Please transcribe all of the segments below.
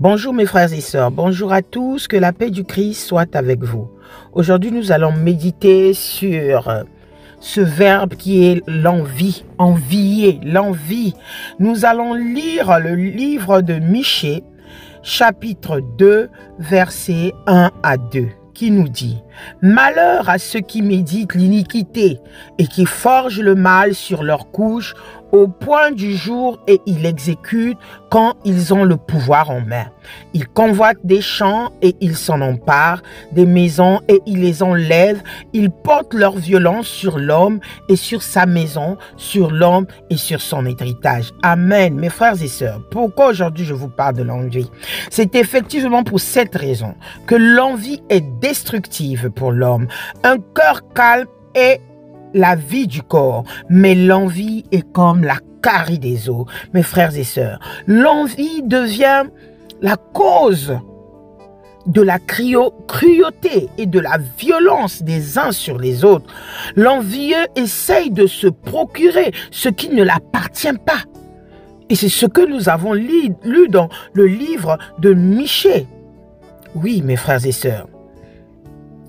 Bonjour mes frères et sœurs, bonjour à tous, que la paix du Christ soit avec vous. Aujourd'hui, nous allons méditer sur ce verbe qui est l'envie, envier, l'envie. Nous allons lire le livre de Michée, chapitre 2, versets 1 à 2, qui nous dit « Malheur à ceux qui méditent l'iniquité et qui forgent le mal sur leur couche au point du jour et ils l'exécutent quand ils ont le pouvoir en main. Ils convoitent des champs et ils s'en emparent, des maisons et ils les enlèvent. Ils portent leur violence sur l'homme et sur sa maison, sur l'homme et sur son héritage. » Amen. Mes frères et sœurs, pourquoi aujourd'hui je vous parle de l'envie? C'est effectivement pour cette raison que l'envie est destructive pour l'homme. Un cœur calme est la vie du corps, mais l'envie est comme la carie des os. Mes frères et sœurs, l'envie devient la cause de la cruauté et de la violence des uns sur les autres. L'envieux essaye de se procurer ce qui ne l'appartient pas. Et c'est ce que nous avons lu dans le livre de Michée. Oui, mes frères et sœurs,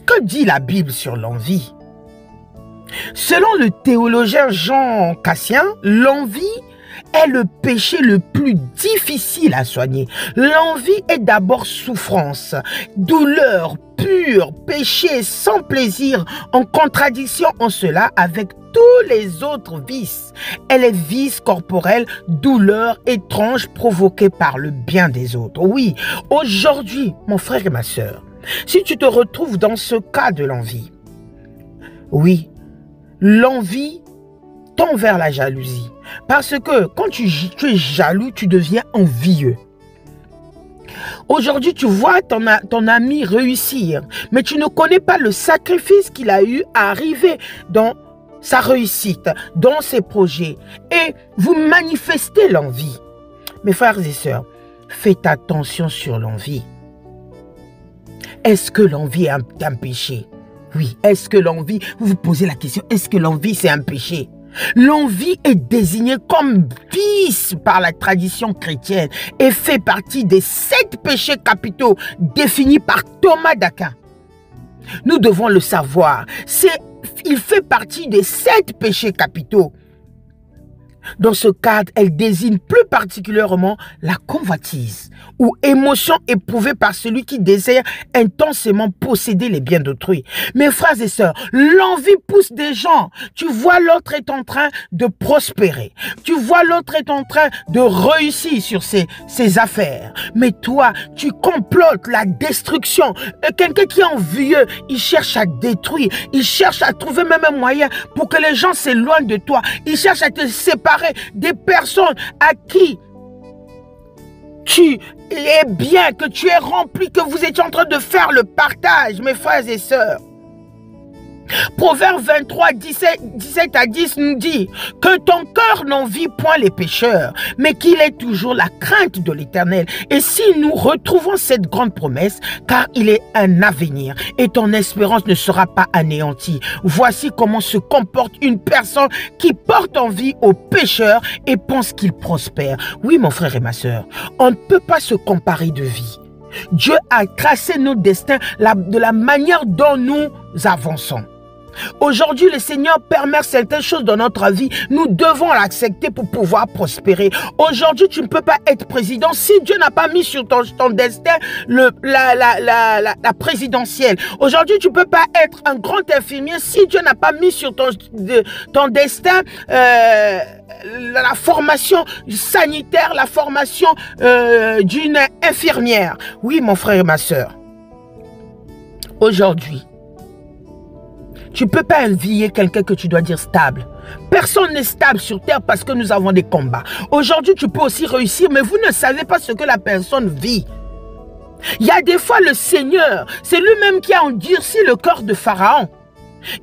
que dit la Bible sur l'envie? Selon le théologien Jean Cassien, l'envie est le péché le plus difficile à soigner. L'envie est d'abord souffrance, douleur pure, péché sans plaisir, en contradiction en cela avec tous les autres vices. Elle est vice corporel, douleur étrange provoquée par le bien des autres. Oui, aujourd'hui, mon frère et ma sœur, si tu te retrouves dans ce cas de l'envie, oui, l'envie tend vers la jalousie. Parce que quand tu es jaloux, tu deviens envieux. Aujourd'hui, tu vois ton ami réussir, mais tu ne connais pas le sacrifice qu'il a eu à arriver dans sa réussite, dans ses projets. Et vous manifestez l'envie. Mes frères et sœurs, faites attention sur l'envie. Est-ce que l'envie est un péché? Oui, est-ce que l'envie, vous vous posez la question, est-ce que l'envie c'est un péché? L'envie est désignée comme vice par la tradition chrétienne et fait partie des 7 péchés capitaux définis par Thomas d'Aquin. Nous devons le savoir, il fait partie des 7 péchés capitaux. Dans ce cadre, elle désigne plus particulièrement la convoitise ou émotion éprouvée par celui qui désire intensément posséder les biens d'autrui. Mes frères et sœurs, l'envie pousse des gens. Tu vois l'autre est en train de prospérer. Tu vois l'autre est en train de réussir sur ses affaires. Mais toi, tu complotes la destruction. Quelqu'un qui est envieux, il cherche à détruire. Il cherche à trouver même un moyen pour que les gens s'éloignent de toi. Il cherche à te séparer des personnes à qui tu es bien, que tu es rempli, que vous étiez en train de faire le partage, mes frères et sœurs. Proverbe 23, 17 à 10 nous dit que ton cœur n'envie point les pécheurs, mais qu'il ait toujours la crainte de l'Éternel. Et si nous retrouvons cette grande promesse, car il est un avenir et ton espérance ne sera pas anéantie. Voici comment se comporte une personne qui porte envie aux pécheurs et pense qu'il prospère. Oui, mon frère et ma sœur, on ne peut pas se comparer de vie. Dieu a tracé nos destins de la manière dont nous avançons. Aujourd'hui, le Seigneur permet certaines choses dans notre vie. Nous devons l'accepter pour pouvoir prospérer. Aujourd'hui, tu ne peux pas être président si Dieu n'a pas mis sur ton destin la présidentielle. Aujourd'hui, tu ne peux pas être un grand infirmier si Dieu n'a pas mis sur ton destin la formation sanitaire, la formation d'une infirmière. Oui, mon frère et ma sœur. Aujourd'hui, tu ne peux pas envier quelqu'un que tu dois dire stable. Personne n'est stable sur terre parce que nous avons des combats. Aujourd'hui, tu peux aussi réussir, mais vous ne savez pas ce que la personne vit. Il y a des fois le Seigneur, c'est lui-même qui a endurci le cœur de Pharaon.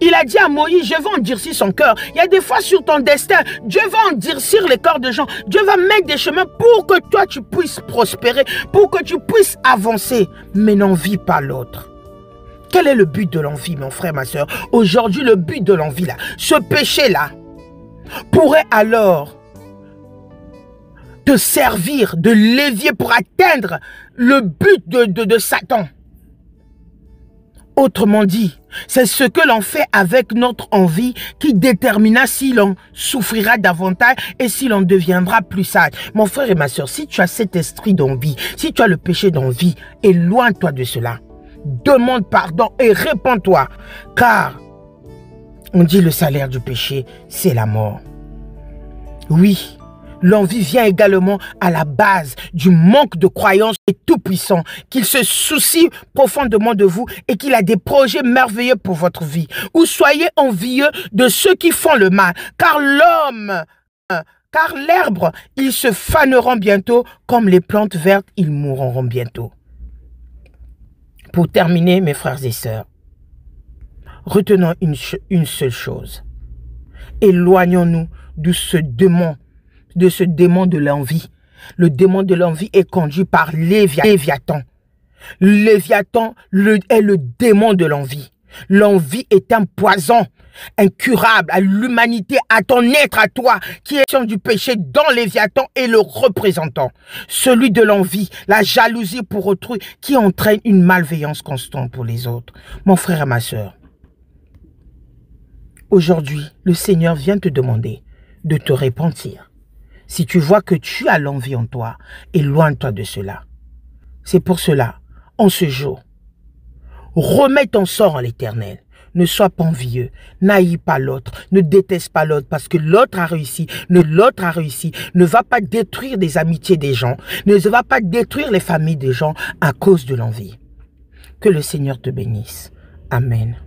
Il a dit à Moïse, je vais endurcir son cœur. Il y a des fois sur ton destin, Dieu va endurcir les cœurs de gens. Dieu va mettre des chemins pour que toi tu puisses prospérer, pour que tu puisses avancer. Mais n'envie pas l'autre. Quel est le but de l'envie, mon frère, ma soeur? Aujourd'hui, le but de l'envie, là, ce péché-là, pourrait alors te servir de levier pour atteindre le but de Satan. Autrement dit, c'est ce que l'on fait avec notre envie qui déterminera si l'on souffrira davantage et si l'on deviendra plus sage. Mon frère et ma soeur, si tu as cet esprit d'envie, si tu as le péché d'envie, éloigne-toi de cela. Demande pardon et répands-toi, car on dit le salaire du péché, c'est la mort. Oui, l'envie vient également à la base du manque de croyance et tout-puissant, qu'il se soucie profondément de vous et qu'il a des projets merveilleux pour votre vie. Ou soyez envieux de ceux qui font le mal, car l'herbe, ils se faneront bientôt, comme les plantes vertes, ils mourront bientôt. Pour terminer, mes frères et sœurs, retenons une seule chose. Éloignons-nous de ce démon de l'envie. Le démon de l'envie est conduit par Léviathan. Léviathan est le démon de l'envie. L'envie est un poison incurable à l'humanité, à ton être, à toi, qui est du péché dont Léviathan est le représentant. Celui de l'envie, la jalousie pour autrui, qui entraîne une malveillance constante pour les autres. Mon frère et ma soeur, aujourd'hui, le Seigneur vient te demander de te repentir. Si tu vois que tu as l'envie en toi, éloigne-toi de cela. C'est pour cela, en ce jour, remets ton sort en l'Éternel. Ne sois pas envieux, n'haïs pas l'autre, ne déteste pas l'autre parce que l'autre a réussi. Ne va pas détruire des amitiés des gens, ne va pas détruire les familles des gens à cause de l'envie. Que le Seigneur te bénisse. Amen.